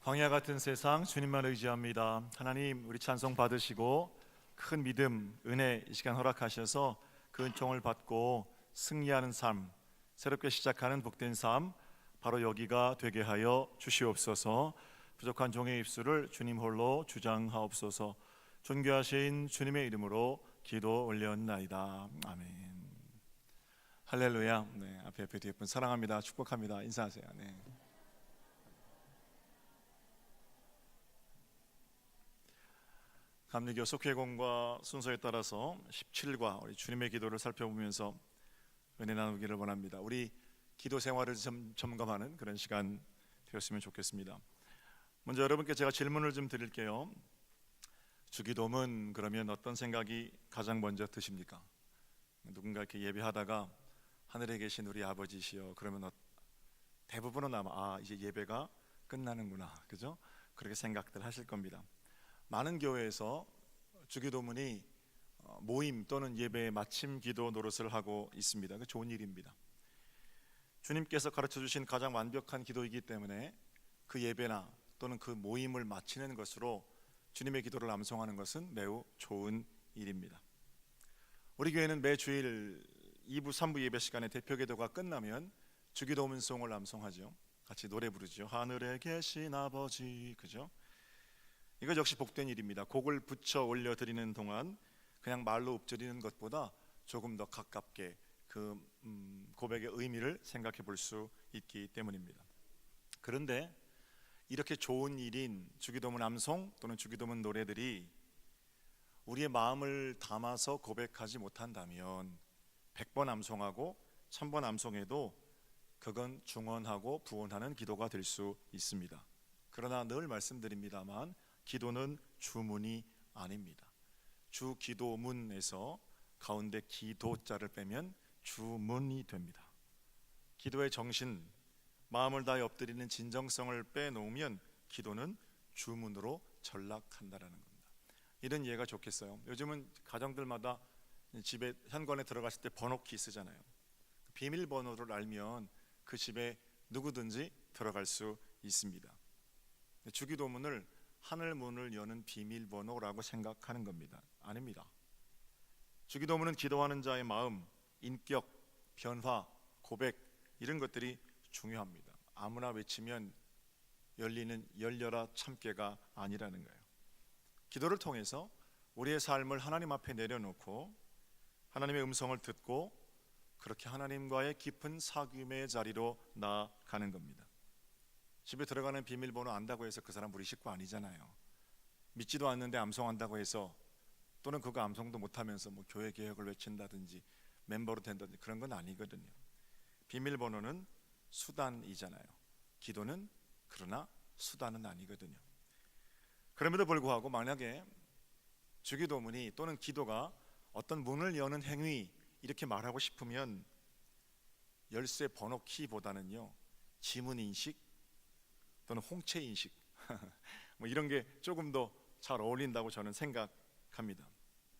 광야 같은 세상 주님만 의지합니다. 하나님, 우리 찬송 받으시고 큰 믿음, 은혜 이 시간 허락하셔서 그 은총을 받고 승리하는 삶, 새롭게 시작하는 복된 삶, 바로 여기가 되게 하여 주시옵소서. 부족한 종의 입술을 주님 홀로 주장하옵소서. 존귀하신 주님의 이름으로 기도 올려옵나이다. 아멘. 할렐루야. 네, 앞에 뒤에 분 사랑합니다. 축복합니다. 인사하세요. 네. 감리교 속회공과 순서에 따라서 17과 우리 주님의 기도를 살펴보면서 은혜 나누기를 원합니다. 우리 기도 생활을 점검하는 그런 시간 되었으면 좋겠습니다. 먼저 여러분께 제가 질문을 좀 드릴게요. 주기도문 그러면 어떤 생각이 가장 먼저 드십니까? 누군가 이렇게 예배하다가 하늘에 계신 우리 아버지시여 그러면 대부분은 아마 이제 예배가 끝나는구나, 그죠? 그렇게 생각들 하실 겁니다. 많은 교회에서 주기도문이 모임 또는 예배의 마침 기도 노릇을 하고 있습니다. 그 좋은 일입니다. 주님께서 가르쳐 주신 가장 완벽한 기도이기 때문에 그 예배나 또는 그 모임을 마치는 것으로 주님의 기도를 암송하는 것은 매우 좋은 일입니다. 우리 교회는 매주일 2부, 3부 예배 시간에 대표 기도가 끝나면 주기도문송을 암송하죠. 같이 노래 부르죠. 하늘에 계신 아버지, 그죠? 이것 역시 복된 일입니다. 곡을 붙여 올려드리는 동안 그냥 말로 읊조리는 것보다 조금 더 가깝게 그 고백의 의미를 생각해 볼 수 있기 때문입니다. 그런데 이렇게 좋은 일인 주기도문 암송 또는 주기도문 노래들이 우리의 마음을 담아서 고백하지 못한다면 100번 암송하고 1000번 암송해도 그건 중언하고 부언하는 기도가 될 수 있습니다. 그러나 늘 말씀드립니다만 기도는 주문이 아닙니다. 주기도문에서 가운데 기도자를 빼면 주문이 됩니다. 기도의 정신, 마음을 다해 엎드리는 진정성을 빼놓으면 기도는 주문으로 전락한다라는 겁니다. 이런 이해가 좋겠어요. 요즘은 가정들마다 집에 현관에 들어갔을 때 번호키 쓰잖아요. 비밀번호를 알면 그 집에 누구든지 들어갈 수 있습니다. 주기도문을 하늘 문을 여는 비밀번호라고 생각하는 겁니다. 아닙니다. 주기도문은 기도하는 자의 마음, 인격, 변화, 고백 이런 것들이 중요합니다. 아무나 외치면 열리는 열려라 참깨가 아니라는 거예요. 기도를 통해서 우리의 삶을 하나님 앞에 내려놓고 하나님의 음성을 듣고 그렇게 하나님과의 깊은 사귐의 자리로 나아가는 겁니다. 집에 들어가는 비밀번호 안다고 해서 그 사람 우리 식구 아니잖아요. 믿지도 않는데 암송한다고 해서 또는 그거 암송도 못하면서 뭐 교회 개혁을 외친다든지 멤버로 된다든지 그런 건 아니거든요. 비밀번호는 수단이잖아요. 기도는 그러나 수단은 아니거든요. 그럼에도 불구하고 만약에 주기도문이 또는 기도가 어떤 문을 여는 행위 이렇게 말하고 싶으면 열쇠 번호 키보다는요 지문인식 또는 홍채인식 뭐 이런 게 조금 더 잘 어울린다고 저는 생각합니다.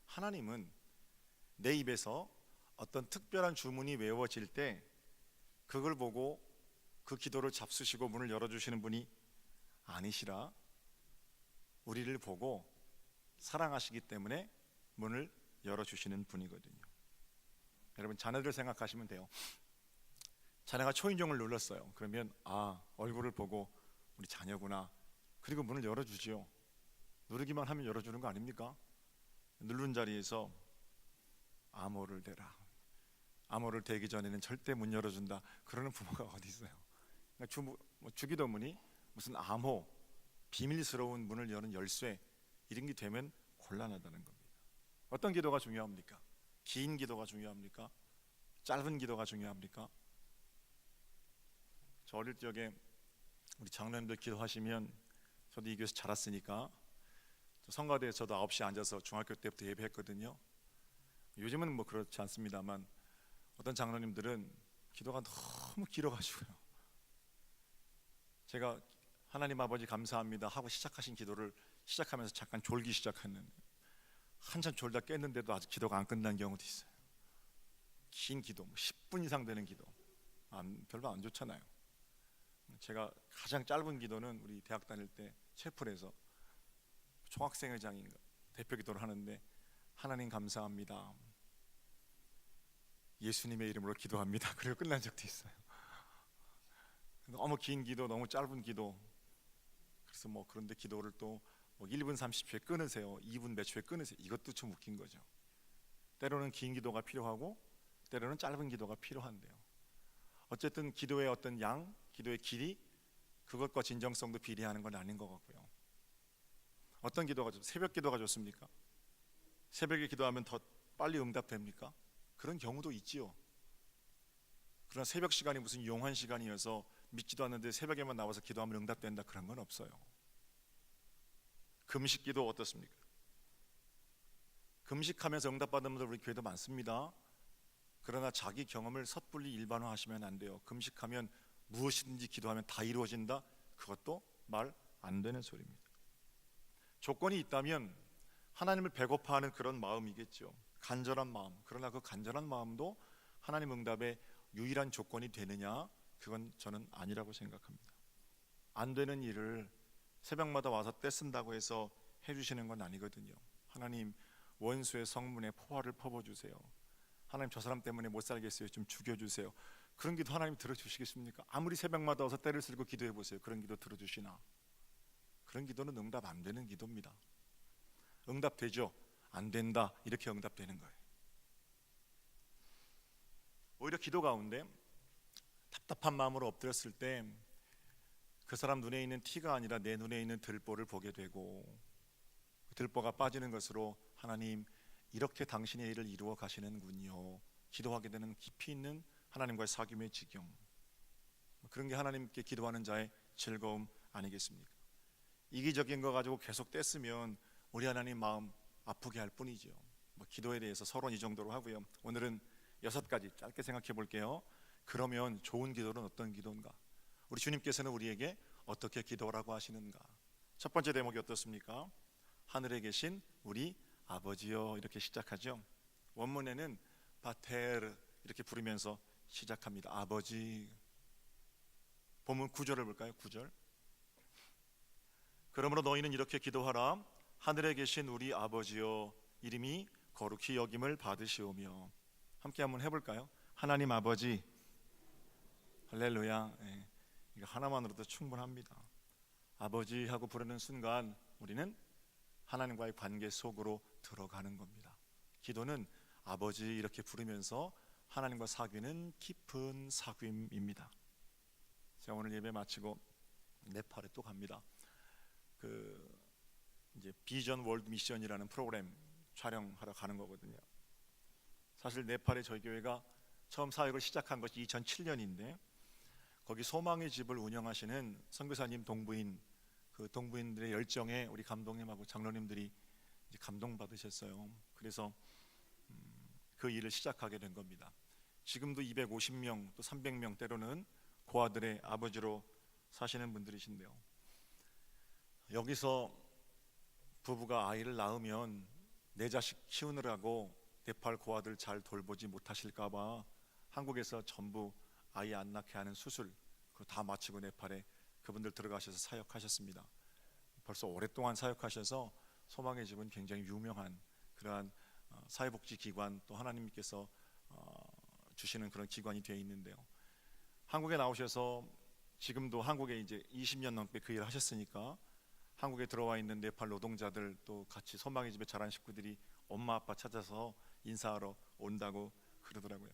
하나님은 내 입에서 어떤 특별한 주문이 외워질 때 그걸 보고 그 기도를 잡수시고 문을 열어주시는 분이 아니시라 우리를 보고 사랑하시기 때문에 문을 열어주시는 분이거든요. 여러분 자녀들 생각하시면 돼요. 자녀가 초인종을 눌렀어요. 그러면 얼굴을 보고 우리 자녀구나. 그리고 문을 열어주지요. 누르기만 하면 열어주는 거 아닙니까? 누른 자리에서 암호를 대라. 암호를 대기 전에는 절대 문 열어준다. 그러는 부모가 어디 있어요? 그러니까 주기도문이 무슨 암호, 비밀스러운 문을 여는 열쇠 이런 게 되면 곤란하다는 겁니다. 어떤 기도가 중요합니까? 긴 기도가 중요합니까? 짧은 기도가 중요합니까? 저 어릴 적에 우리 장로님들 기도하시면 저도 이 교회에서 자랐으니까 성가대에 저도 9시에 앉아서 중학교 때부터 예배했거든요. 요즘은 뭐 그렇지 않습니다만 어떤 장로님들은 기도가 너무 길어가지고요. 제가 하나님 아버지 감사합니다 하고 시작하신 기도를 시작하면서 잠깐 졸기 시작했는데 한참 졸다 깼는데도 아직 기도가 안 끝난 경우도 있어요. 긴 기도, 10분 이상 되는 기도 별로 안 좋잖아요. 제가 가장 짧은 기도는 우리 대학 다닐 때 채플에서 총학생회장인가 대표 기도를 하는데, 하나님 감사합니다, 예수님의 이름으로 기도합니다, 그리고 끝난 적도 있어요. 너무 긴 기도, 너무 짧은 기도. 그래서 그런데 기도를 또 1분 30초에 끊으세요, 2분 몇 초에 끊으세요. 이것도 좀 웃긴 거죠. 때로는 긴 기도가 필요하고 때로는 짧은 기도가 필요한데요. 어쨌든 기도의 어떤 양, 기도의 길이, 그것과 진정성도 비례하는 건 아닌 것 같고요. 어떤 기도가 새벽 기도가 좋습니까? 새벽에 기도하면 더 빨리 응답됩니까? 그런 경우도 있지요. 그러나 새벽 시간이 무슨 용한 시간이어서 믿지도 않는데 새벽에만 나와서 기도하면 응답된다, 그런 건 없어요. 금식 기도 어떻습니까? 금식하면서 응답받은 분들 우리 교회도 많습니다. 그러나 자기 경험을 섣불리 일반화하시면 안 돼요. 금식하면 무엇이든지 기도하면 다 이루어진다, 그것도 말 안 되는 소리입니다. 조건이 있다면 하나님을 배고파하는 그런 마음이겠죠. 간절한 마음. 그러나 그 간절한 마음도 하나님 응답의 유일한 조건이 되느냐? 그건 저는 아니라고 생각합니다. 안 되는 일을 새벽마다 와서 떼쓴다고 해서 해주시는 건 아니거든요. 하나님, 원수의 성문에 포화를 퍼부어주세요. 하나님, 저 사람 때문에 못 살겠어요, 좀 죽여주세요. 그런 기도 하나님 들어주시겠습니까? 아무리 새벽마다 와서 때를 쓸고 기도해 보세요. 그런 기도 들어주시나? 그런 기도는 응답 안 되는 기도입니다. 응답되죠? 안 된다, 이렇게 응답되는 거예요. 오히려 기도 가운데 답답한 마음으로 엎드렸을 때 그 사람 눈에 있는 티가 아니라 내 눈에 있는 들보를 보게 되고, 그 들보가 빠지는 것으로 하나님, 이렇게 당신의 일을 이루어 가시는군요, 기도하게 되는 깊이 있는 하나님과의 사귐의 지경. 그런 게 하나님께 기도하는 자의 즐거움 아니겠습니까? 이기적인 거 가지고 계속 떼쓰면 우리 하나님 마음 아프게 할 뿐이죠. 기도에 대해서 서론 이 정도로 하고요. 오늘은 6가지 짧게 생각해 볼게요. 그러면 좋은 기도는 어떤 기도인가? 우리 주님께서는 우리에게 어떻게 기도하라고 하시는가? 첫 번째 대목이 어떻습니까? 하늘에 계신 우리 아버지여, 이렇게 시작하죠. 원문에는 바테르 이렇게 부르면서 시작합니다. 아버지. 본문 9절을 볼까요? 9절. 그러므로 너희는 이렇게 기도하라. 하늘에 계신 우리 아버지여, 이름이 거룩히 여김을 받으시오며. 함께 한번 해볼까요? 하나님 아버지. 할렐루야. 네. 이거 하나만으로도 충분합니다. 아버지 하고 부르는 순간 우리는 하나님과의 관계 속으로 들어가는 겁니다. 기도는 아버지 이렇게 부르면서 하나님과 사귀는 깊은 사귐입니다. 제가 오늘 예배 마치고 네팔에 또 갑니다. 이제 비전 월드 미션이라는 프로그램 촬영하러 가는 거거든요. 사실 네팔에 저희 교회가 처음 사역을 시작한 것이 2007년인데 거기 소망의 집을 운영하시는 선교사님 동부인, 그 동부인들의 열정에 우리 감독님하고 장로님들이 이제 감동받으셨어요. 그래서 그 일을 시작하게 된 겁니다. 지금도 250명 또 300명 때로는 고아들의 아버지로 사시는 분들이신데요. 여기서 부부가 아이를 낳으면 내 자식 키우느라고 네팔 고아들 잘 돌보지 못하실까 봐 한국에서 전부 아이 안 낳게 하는 수술 그거 다 마치고 네팔에 그분들 들어가셔서 사역하셨습니다. 벌써 오랫동안 사역하셔서 소망의 집은 굉장히 유명한 그러한 사회복지기관, 또 하나님께서 주시는 그런 기관이 되어 있는데요. 한국에 나오셔서 지금도 한국에 이제 20년 넘게 그 일을 하셨으니까 한국에 들어와 있는 네팔 노동자들 또 같이 소망의 집에 자란 식구들이 엄마 아빠 찾아서 인사하러 온다고 그러더라고요.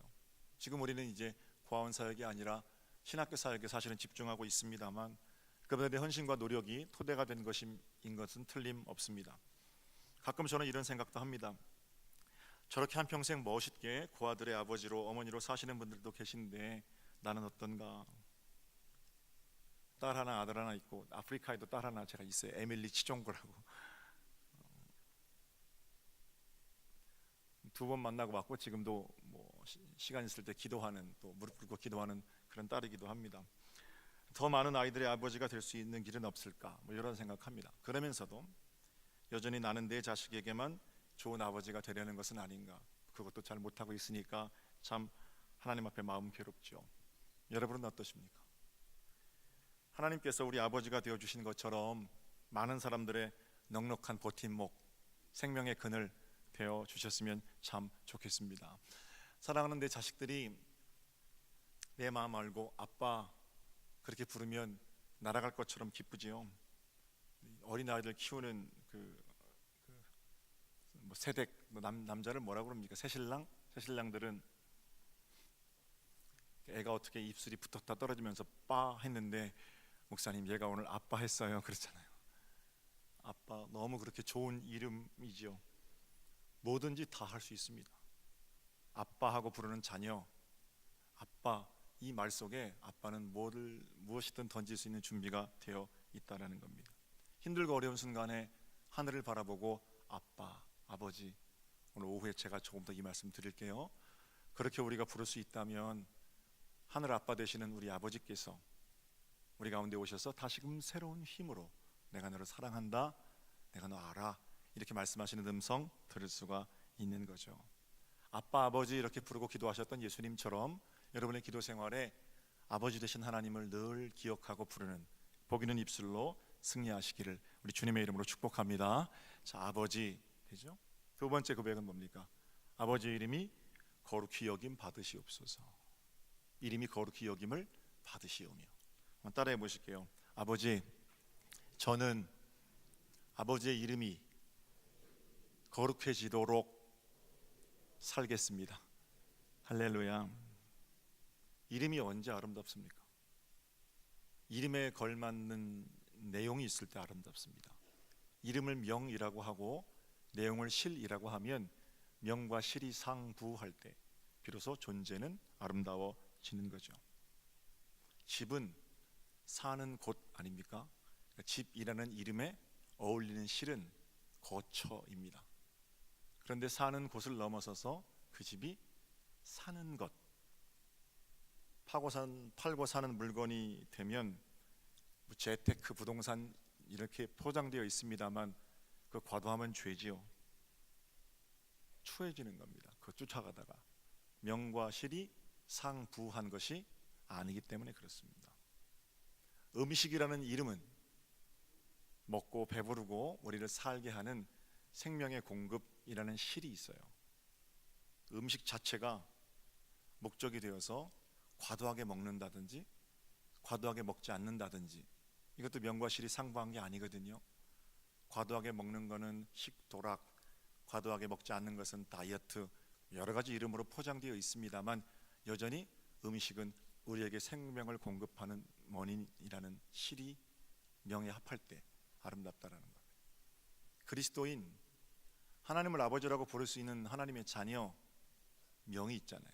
지금 우리는 이제 고아원 사역이 아니라 신학교 사역에 사실은 집중하고 있습니다만 그분들의 헌신과 노력이 토대가 된 것인 것은 틀림없습니다. 가끔 저는 이런 생각도 합니다. 저렇게 한평생 멋있게 고아들의 아버지로 어머니로 사시는 분들도 계신데 나는 어떤가? 딸 하나 아들 하나 있고 아프리카에도 딸 하나 제가 있어요. 에밀리 치종고라고. 2번 만나고 왔고 지금도 시간 있을 때 기도하는, 또 무릎 꿇고 기도하는 그런 딸이기도 합니다. 더 많은 아이들의 아버지가 될 수 있는 길은 없을까? 이런 생각합니다. 그러면서도 여전히 나는 내 자식에게만 좋은 아버지가 되려는 것은 아닌가? 그것도 잘 못하고 있으니까 참 하나님 앞에 마음 괴롭죠. 여러분은 어떠십니까? 하나님께서 우리 아버지가 되어 주신 것처럼 많은 사람들의 넉넉한 버팀목, 생명의 그늘 되어 주셨으면 참 좋겠습니다. 사랑하는 내 자식들이 내 마음 알고 아빠 그렇게 부르면 날아갈 것처럼 기쁘지요. 어린아이들 키우는 뭐 새댁, 남자를 뭐라고 그럽니까? 새신랑들은 애가 어떻게 입술이 붙었다 떨어지면서 빠 했는데 목사님 얘가 오늘 아빠 했어요 그렇잖아요. 아빠 너무 그렇게 좋은 이름이지요. 뭐든지 다 할 수 있습니다. 아빠하고 부르는 자녀, 아빠, 이 말 속에 아빠는 무엇이든 던질 수 있는 준비가 되어 있다는 겁니다. 힘들고 어려운 순간에 하늘을 바라보고 아빠, 아버지, 오늘 오후에 제가 조금 더 이 말씀 드릴게요. 그렇게 우리가 부를 수 있다면 하늘 아빠 되시는 우리 아버지께서 우리 가운데 오셔서 다시금 새로운 힘으로 내가 너를 사랑한다, 내가 너 알아, 이렇게 말씀하시는 음성 들을 수가 있는 거죠. 아빠, 아버지 이렇게 부르고 기도하셨던 예수님처럼 여러분의 기도 생활에 아버지 되신 하나님을 늘 기억하고 부르는 복 있는 입술로 승리하시기를 우리 주님의 이름으로 축복합니다. 자, 아버지 되죠? 두 번째 고백은 뭡니까? 아버지의 이름이 거룩히 여김 받으시옵소서. 이름이 거룩히 여김을 받으시오며. 한번 따라해 보실게요. 아버지, 저는 아버지의 이름이 거룩해지도록 살겠습니다. 할렐루야. 이름이 언제 아름답습니까? 이름에 걸맞는 내용이 있을 때 아름답습니다. 이름을 명이라고 하고 내용을 실이라고 하면 명과 실이 상부할 때 비로소 존재는 아름다워지는 거죠. 집은 사는 곳 아닙니까? 그러니까 집이라는 이름에 어울리는 실은 거처입니다. 그런데 사는 곳을 넘어서서 그 집이 사는 것, 팔고 사는 물건이 되면 재테크, 부동산 이렇게 포장되어 있습니다만 그 과도하면 죄지요. 추해지는 겁니다. 그거 쫓아가다가 명과 실이 상부한 것이 아니기 때문에 그렇습니다. 음식이라는 이름은 먹고 배부르고 우리를 살게 하는 생명의 공급이라는 실이 있어요. 음식 자체가 목적이 되어서 과도하게 먹는다든지 과도하게 먹지 않는다든지 이것도 명과 실이 상부한 게 아니거든요. 과도하게 먹는 것은 식도락, 과도하게 먹지 않는 것은 다이어트, 여러 가지 이름으로 포장되어 있습니다만 여전히 음식은 우리에게 생명을 공급하는 원인이라는 실이 명에 합할 때 아름답다라는 것. 그리스도인, 하나님을 아버지라고 부를 수 있는 하나님의 자녀 명이 있잖아요.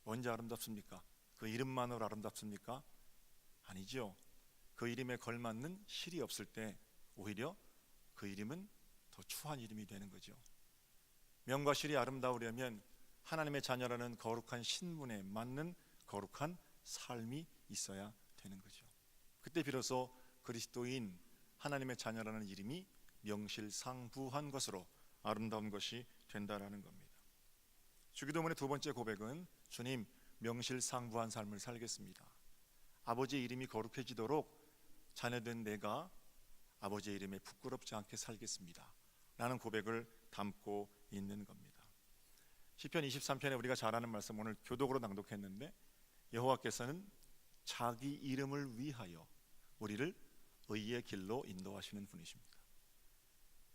언제 아름답습니까? 그 이름만으로 아름답습니까? 아니죠. 그 이름에 걸맞는 실이 없을 때 오히려 그 이름은 더 추한 이름이 되는 거죠. 명과 실이 아름다우려면 하나님의 자녀라는 거룩한 신분에 맞는 거룩한 삶이 있어야 되는 거죠. 그때 비로소 그리스도인, 하나님의 자녀라는 이름이 명실상부한 것으로 아름다운 것이 된다라는 겁니다. 주기도문의 두 번째 고백은 주님, 명실상부한 삶을 살겠습니다. 아버지의 이름이 거룩해지도록 자녀된 내가 아버지의 이름에 부끄럽지 않게 살겠습니다 라는 고백을 담고 있는 겁니다. 시편 23편에 우리가 잘 아는 말씀 오늘 교독으로 낭독했는데 여호와께서는 자기 이름을 위하여 우리를 의의 길로 인도하시는 분이십니다.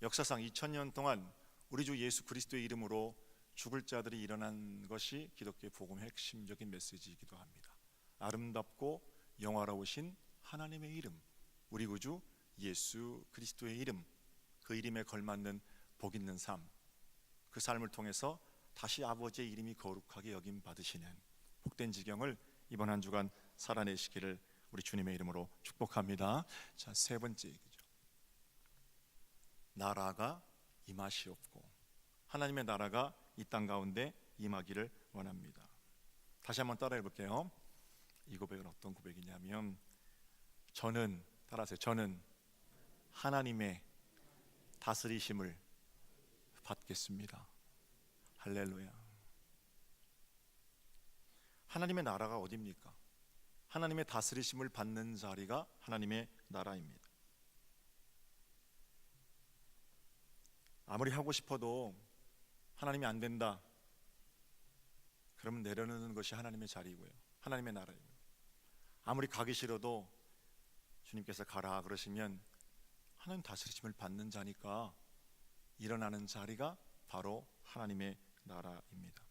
역사상 2000년 동안 우리 주 예수 그리스도의 이름으로 죽을 자들이 일어난 것이 기독교의 복음의 핵심적인 메시지이기도 합니다. 아름답고 영화로우신 하나님의 이름, 우리 구주 예수 그리스도의 이름, 그 이름에 걸맞는 복 있는 삶, 그 삶을 통해서 다시 아버지의 이름이 거룩하게 여김 받으시는 복된 지경을 이번 한 주간 살아내시기를 우리 주님의 이름으로 축복합니다. 자, 세 번째 얘기죠. 나라가 임하시옵고, 하나님의 나라가 이 땅 가운데 임하기를 원합니다. 다시 한번 따라해 볼게요. 이 고백은 어떤 고백이냐면 저는, 따라하세요. 저는 하나님의 다스리심을 받겠습니다. 할렐루야. 하나님의 나라가 어디입니까? 하나님의 다스리심을 받는 자리가 하나님의 나라입니다. 아무리 하고 싶어도 하나님이 안 된다, 그러면 내려놓는 것이 하나님의 자리이고요, 하나님의 나라이고요. 아무리 가기 싫어도 주님께서 가라 그러시면 하나님 다스리심을 받는 자니까 일어나는 자리가 바로 하나님의 나라입니다.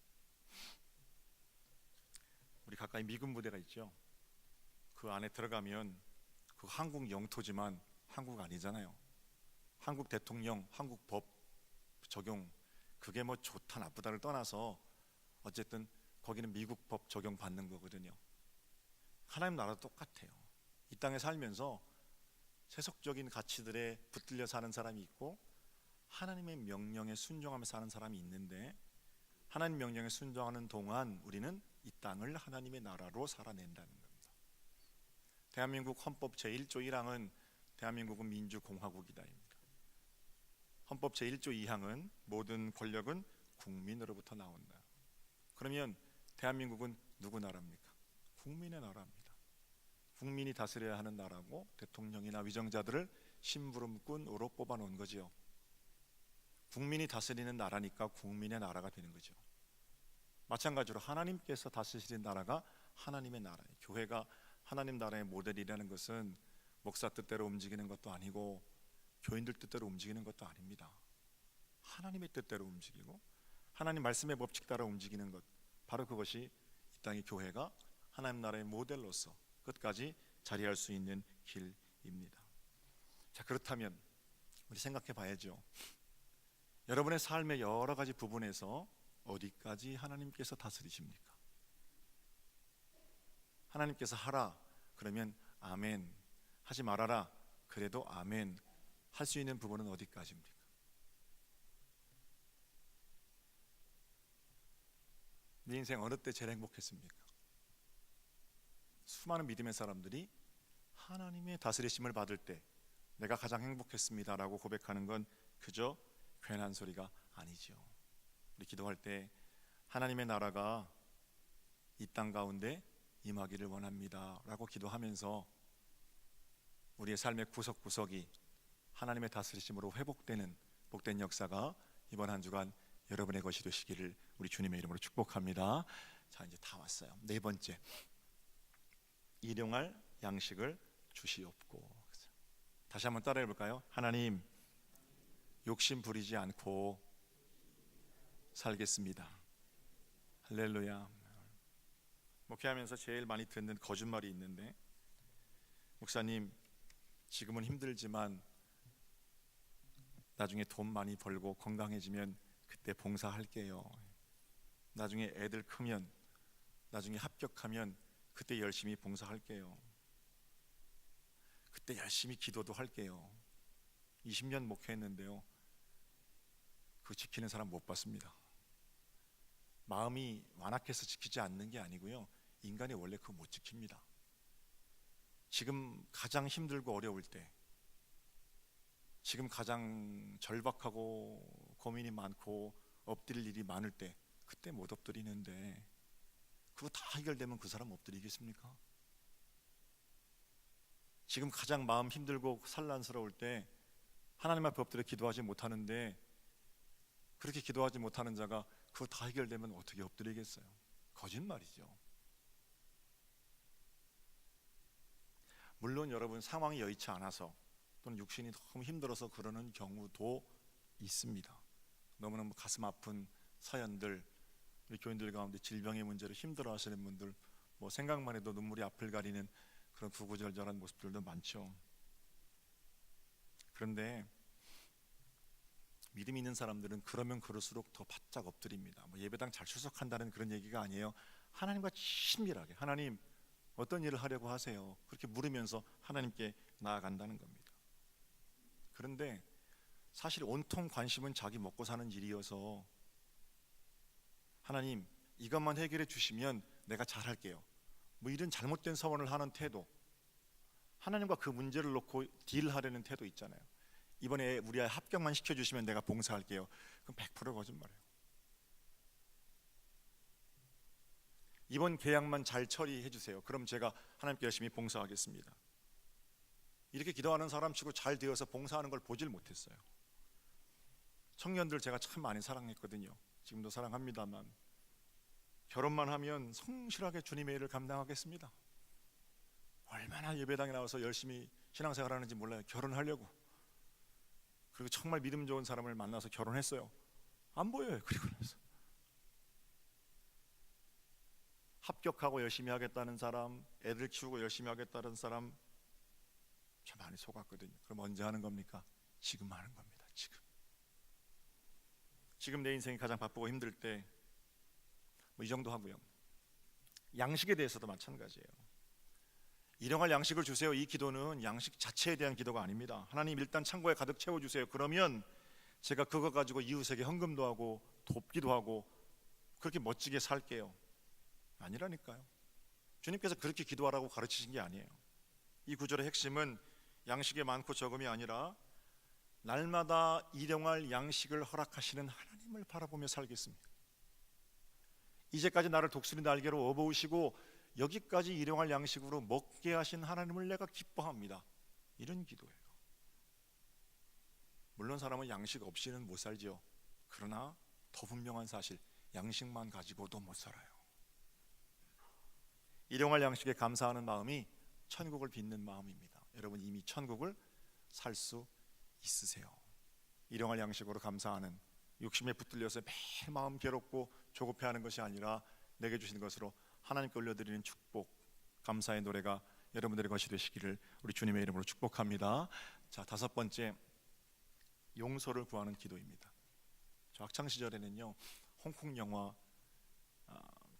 우리 가까이 미군 부대가 있죠. 그 안에 들어가면 그 한국 영토지만 한국 아니잖아요. 한국 대통령, 한국 법 적용, 그게 뭐 좋다 나쁘다를 떠나서 어쨌든 거기는 미국 법 적용 받는 거거든요. 하나님 나라도 똑같아요. 이 땅에 살면서 세속적인 가치들에 붙들려 사는 사람이 있고 하나님의 명령에 순종하며 사는 사람이 있는데, 하나님 명령에 순종하는 동안 우리는 이 땅을 하나님의 나라로 살아낸다는 겁니다. 대한민국 헌법 제1조 1항은 대한민국은 민주공화국이다입니다. 헌법 제1조 2항은 모든 권력은 국민으로부터 나온다. 그러면 대한민국은 누구 나라입니까? 국민의 나라입니다. 국민이 다스려야 하는 나라고, 대통령이나 위정자들을 심부름꾼으로 뽑아놓은 거지요. 국민이 다스리는 나라니까 국민의 나라가 되는 거죠. 마찬가지로 하나님께서 다스리는 나라가 하나님의 나라예요. 교회가 하나님 나라의 모델이라는 것은 목사 뜻대로 움직이는 것도 아니고 교인들 뜻대로 움직이는 것도 아닙니다. 하나님의 뜻대로 움직이고 하나님 말씀의 법칙 따라 움직이는 것, 바로 그것이 이 땅의 교회가 하나님 나라의 모델로서 끝까지 자리할 수 있는 길입니다. 자, 그렇다면 우리 생각해 봐야죠. 여러분의 삶의 여러 가지 부분에서 어디까지 하나님께서 다스리십니까? 하나님께서 하라 그러면 아멘, 하지 말아라 그래도 아멘, 할 수 있는 부분은 어디까지입니까? 네 인생 어느 때 제일 행복했습니까? 수많은 믿음의 사람들이 하나님의 다스리심을 받을 때 내가 가장 행복했습니다라고 고백하는 건 그저 괜한 소리가 아니죠. 우리 기도할 때 하나님의 나라가 이 땅 가운데 임하기를 원합니다 라고 기도하면서 우리의 삶의 구석구석이 하나님의 다스리심으로 회복되는 복된 역사가 이번 한 주간 여러분의 것이 되시기를 우리 주님의 이름으로 축복합니다. 자, 이제 다 왔어요. 네 번째, 일용할 양식을 주시옵고. 다시 한번 따라해 볼까요? 하나님, 욕심 부리지 않고 살겠습니다. 할렐루야. 목회하면서 제일 많이 듣는 거짓말이 있는데, 목사님 지금은 힘들지만 나중에 돈 많이 벌고 건강해지면 그때 봉사할게요. 나중에 애들 크면, 나중에 합격하면 그때 열심히 봉사할게요. 그때 열심히 기도도 할게요. 20년 목회했는데요, 그 지키는 사람 못 봤습니다. 마음이 완악해서 지키지 않는 게 아니고요, 인간이 원래 그거 못 지킵니다. 지금 가장 힘들고 어려울 때, 지금 가장 절박하고 고민이 많고 엎드릴 일이 많을 때, 그때 못 엎드리는데 그거 다 해결되면 그 사람 엎드리겠습니까? 지금 가장 마음 힘들고 산란스러울 때 하나님 앞에 엎드려 기도하지 못하는데, 그렇게 기도하지 못하는 자가 그거 다 해결되면 어떻게 엎드리겠어요? 거짓말이죠. 물론 여러분 상황이 여의치 않아서 또는 육신이 너무 힘들어서 그러는 경우도 있습니다. 너무너무 가슴 아픈 사연들, 우리 교인들 가운데 질병의 문제로 힘들어하시는 분들, 뭐 생각만 해도 눈물이 앞을 가리는 그런 구구절절한 모습들도 많죠. 그런데 믿음 있는 사람들은 그러면 그럴수록 더 바짝 엎드립니다. 뭐 예배당 잘 출석한다는 그런 얘기가 아니에요. 하나님과 친밀하게, 하나님 어떤 일을 하려고 하세요? 그렇게 물으면서 하나님께 나아간다는 겁니다. 그런데 사실 온통 관심은 자기 먹고 사는 일이어서, 하나님 이것만 해결해 주시면 내가 잘할게요, 뭐 이런 잘못된 서원을 하는 태도, 하나님과 그 문제를 놓고 딜하려는 태도 있잖아요. 이번에 우리 아이 합격만 시켜주시면 내가 봉사할게요. 그럼 100% 거짓말이에요. 이번 계약만 잘 처리해 주세요. 그럼 제가 하나님께 열심히 봉사하겠습니다. 이렇게 기도하는 사람치고 잘 되어서 봉사하는 걸 보질 못했어요. 청년들 제가 참 많이 사랑했거든요. 지금도 사랑합니다만 결혼만 하면 성실하게 주님의 일을 감당하겠습니다. 얼마나 예배당에 나와서 열심히 신앙생활 하는지 몰라요. 결혼하려고. 그리고 정말 믿음 좋은 사람을 만나서 결혼했어요. 안 보여요. 그리고 나서 합격하고 열심히 하겠다는 사람, 애들 키우고 열심히 하겠다는 사람 참 많이 속았거든요. 그럼 언제 하는 겁니까? 지금 하는 겁니다. 지금 내 인생이 가장 바쁘고 힘들 때 이 정도 하고요. 양식에 대해서도 마찬가지예요. 일용할 양식을 주세요. 이 기도는 양식 자체에 대한 기도가 아닙니다. 하나님 일단 창고에 가득 채워주세요. 그러면 제가 그거 가지고 이웃에게 헌금도 하고 돕기도 하고 그렇게 멋지게 살게요. 아니라니까요. 주님께서 그렇게 기도하라고 가르치신 게 아니에요. 이 구절의 핵심은 양식의 많고 적음이 아니라 날마다 일용할 양식을 허락하시는 하나님을 바라보며 살겠습니다. 이제까지 나를 독수리 날개로 업어오시고 여기까지 일용할 양식으로 먹게 하신 하나님을 내가 기뻐합니다. 이런 기도예요. 물론 사람은 양식 없이는 못 살죠. 그러나 더 분명한 사실, 양식만 가지고도 못 살아요. 일용할 양식에 감사하는 마음이 천국을 빚는 마음입니다. 여러분 이미 천국을 살 수 있으세요. 일용할 양식으로 감사하는, 욕심에 붙들려서 매일 마음 괴롭고 조급해하는 것이 아니라 내게 주신 것으로 하나님께 올려드리는 축복, 감사의 노래가 여러분들의 것이 되시기를 우리 주님의 이름으로 축복합니다. 자, 다섯 번째, 용서를 구하는 기도입니다. 저 학창 시절에는요 홍콩 영화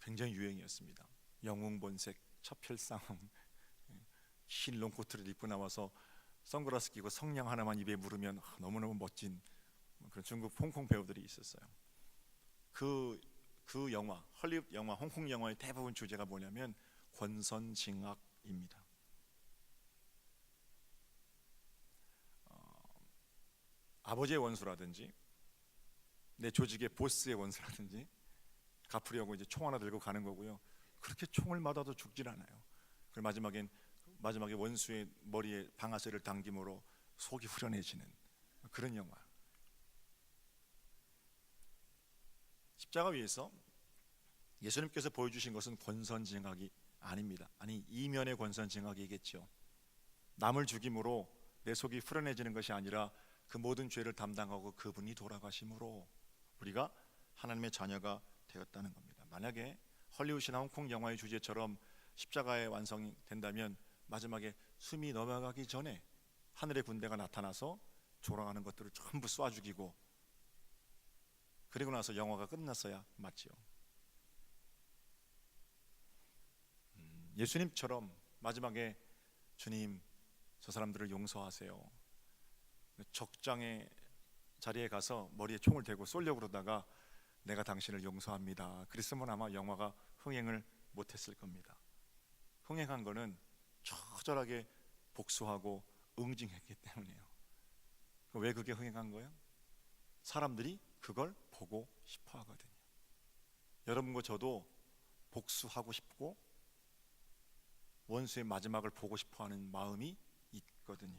굉장히 유행이었습니다. 영웅본색, 첩혈상음, 흰 롱코트를 입고 나와서 선글라스 끼고 성냥 하나만 입에 물으면 너무너무 멋진 그런 중국 홍콩 배우들이 있었어요. 그 영화, 헐리우드 영화, 홍콩 영화의 대부분 주제가 뭐냐면 권선징악입니다. 아버지의 원수라든지 내 조직의 보스의 원수라든지 갚으려고 이제 총 하나 들고 가는 거고요. 그렇게 총을 맞아도 죽질 않아요. 그리고 마지막에 원수의 머리에 방아쇠를 당김으로 속이 후련해지는 그런 영화. 십자가 위에서 예수님께서 보여주신 것은 권선징악이 아닙니다. 아니 이면의 권선징악이겠죠. 남을 죽임으로 내 속이 후련해지는 것이 아니라 그 모든 죄를 담당하고 그분이 돌아가심으로 우리가 하나님의 자녀가 되었다는 겁니다. 만약에 헐리우드나 홍콩 영화의 주제처럼 십자가의 완성이 된다면 마지막에 숨이 넘어가기 전에 하늘의 군대가 나타나서 돌아가는 것들을 전부 쏴 죽이고 그리고 나서 영화가 끝났어야 맞지요. 예수님처럼 마지막에 주님 저 사람들을 용서하세요. 적장의 자리에 가서 머리에 총을 대고 쏘려고 그러다가 내가 당신을 용서합니다. 그랬으면 아마 영화가 흥행을 못했을 겁니다. 흥행한 거는 처절하게 복수하고 응징했기 때문이에요. 왜 그게 흥행한 거예요? 사람들이 그걸 보고 싶어 하거든요. 여러분과 저도 복수하고 싶고 원수의 마지막을 보고 싶어 하는 마음이 있거든요.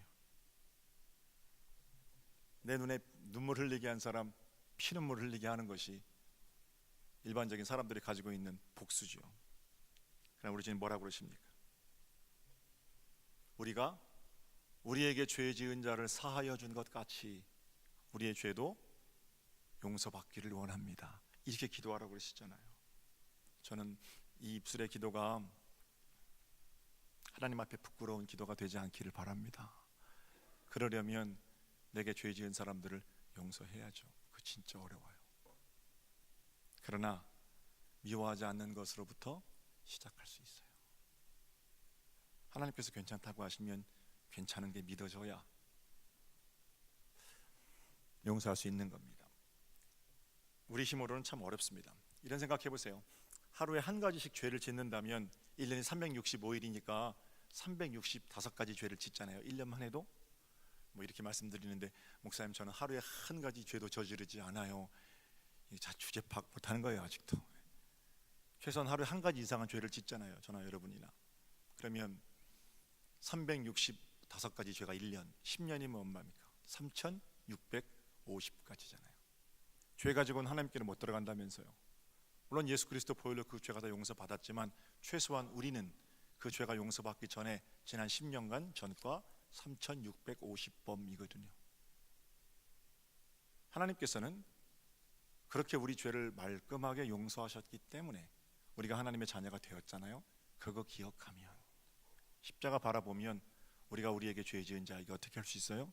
내 눈에 눈물 흘리게 한 사람 피눈물 흘리게 하는 것이 일반적인 사람들이 가지고 있는 복수죠. 그럼 우리 주님 뭐라고 그러십니까? 우리가 우리에게 죄 지은 자를 사하여 준 것 같이 우리의 죄도 용서받기를 원합니다. 이렇게 기도하라고 그러시잖아요. 저는 이 입술의 기도가 하나님 앞에 부끄러운 기도가 되지 않기를 바랍니다. 그러려면 내게 죄 지은 사람들을 용서해야죠. 그 진짜 어려워요. 그러나 미워하지 않는 것으로부터 시작할 수 있어요. 하나님께서 괜찮다고 하시면 괜찮은 게 믿어져야 용서할 수 있는 겁니다. 우리 힘으로는 참 어렵습니다. 이런 생각해 보세요. 하루에 한 가지씩 죄를 짓는다면 1년이 365일이니까 365가지 죄를 짓잖아요. 1년만 해도 이렇게 말씀드리는데 목사님 저는 하루에 한 가지 죄도 저지르지 않아요. 자주제 파악 못하는 거예요 아직도. 최소한 하루에 한 가지 이상은 죄를 짓잖아요. 저나 여러분이나. 그러면 365가지 죄가 1년, 10년이면 얼마입니까? 3650가지잖아요. 죄 가지고는 하나님께는 못 들어간다면서요. 물론 예수 그리스도 보혈로 그 죄가 다 용서받았지만 최소한 우리는 그 죄가 용서받기 전에 지난 10년간 전과 3650범이거든요. 하나님께서는 그렇게 우리 죄를 말끔하게 용서하셨기 때문에 우리가 하나님의 자녀가 되었잖아요. 그거 기억하면, 십자가 바라보면 우리가 우리에게 죄 지은 자에게 어떻게 할 수 있어요?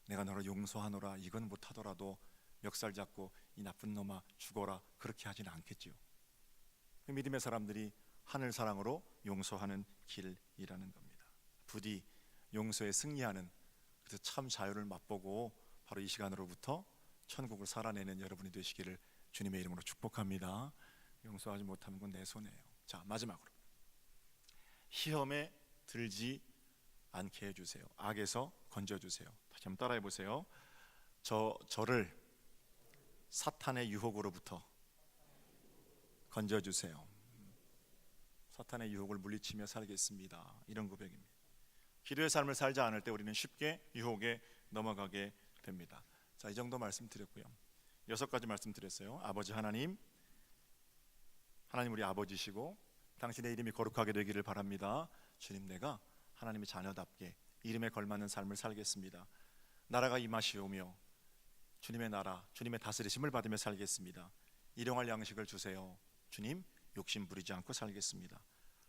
내가 너를 용서하노라, 이건 못하더라도 멱살 잡고 이 나쁜 놈아 죽어라, 그렇게 하지는 않겠지요. 믿음의 사람들이 하늘 사랑으로 용서하는 길이라는 겁니다. 부디 용서에 승리하는, 그래서 참 자유를 맛보고 바로 이 시간으로부터 천국을 살아내는 여러분이 되시기를 주님의 이름으로 축복합니다. 용서하지 못하는 건 내 손해예요. 자, 마지막으로 시험에 들지 않게 해주세요. 악에서 건져주세요. 다시 한번 따라해 보세요. 저를 사탄의 유혹으로부터 건져주세요. 사탄의 유혹을 물리치며 살겠습니다. 이런 고백입니다. 기도의 삶을 살지 않을 때 우리는 쉽게 유혹에 넘어가게 됩니다. 자, 이 정도 말씀드렸고요. 6가지 말씀드렸어요. 아버지 하나님 우리 아버지시고 당신의 이름이 거룩하게 되기를 바랍니다. 주님, 내가 하나님의 자녀답게 이름에 걸맞는 삶을 살겠습니다. 나라가 임하시오며 주님의 나라, 주님의 다스리심을 받으며 살겠습니다. 일용할 양식을 주세요. 주님, 욕심 부리지 않고 살겠습니다.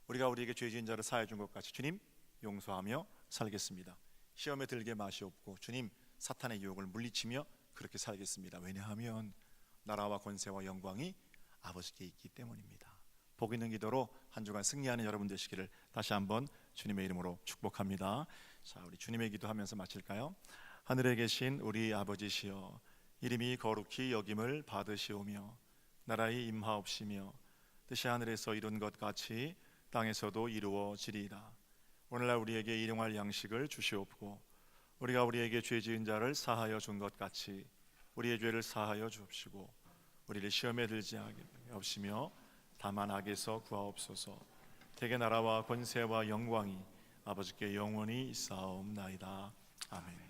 우리가 우리에게 죄 지은 자를 사해 준 것 같이 주님, 용서하며 살겠습니다. 시험에 들게 마시옵고 주님, 사탄의 유혹을 물리치며 그렇게 살겠습니다. 왜냐하면 나라와 권세와 영광이 아버지께 있기 때문입니다. 복 있는 기도로 한 주간 승리하는 여러분 되시기를 다시 한번 주님의 이름으로 축복합니다. 자, 우리 주님의 기도하면서 마칠까요? 하늘에 계신 우리 아버지시여, 이름이 거룩히 여김을 받으시오며 나라의 임하옵시며 뜻이 하늘에서 이룬 것 같이 땅에서도 이루어지리이다. 오늘날 우리에게 일용할 양식을 주시옵고 우리가 우리에게 죄 지은 자를 사하여 준 것 같이 우리의 죄를 사하여 주옵시고 우리를 시험에 들지 하게 없이며 다만 악에서 구하옵소서. 대개 나라와 권세와 영광이 아버지께 영원히 있사옵나이다. 아멘.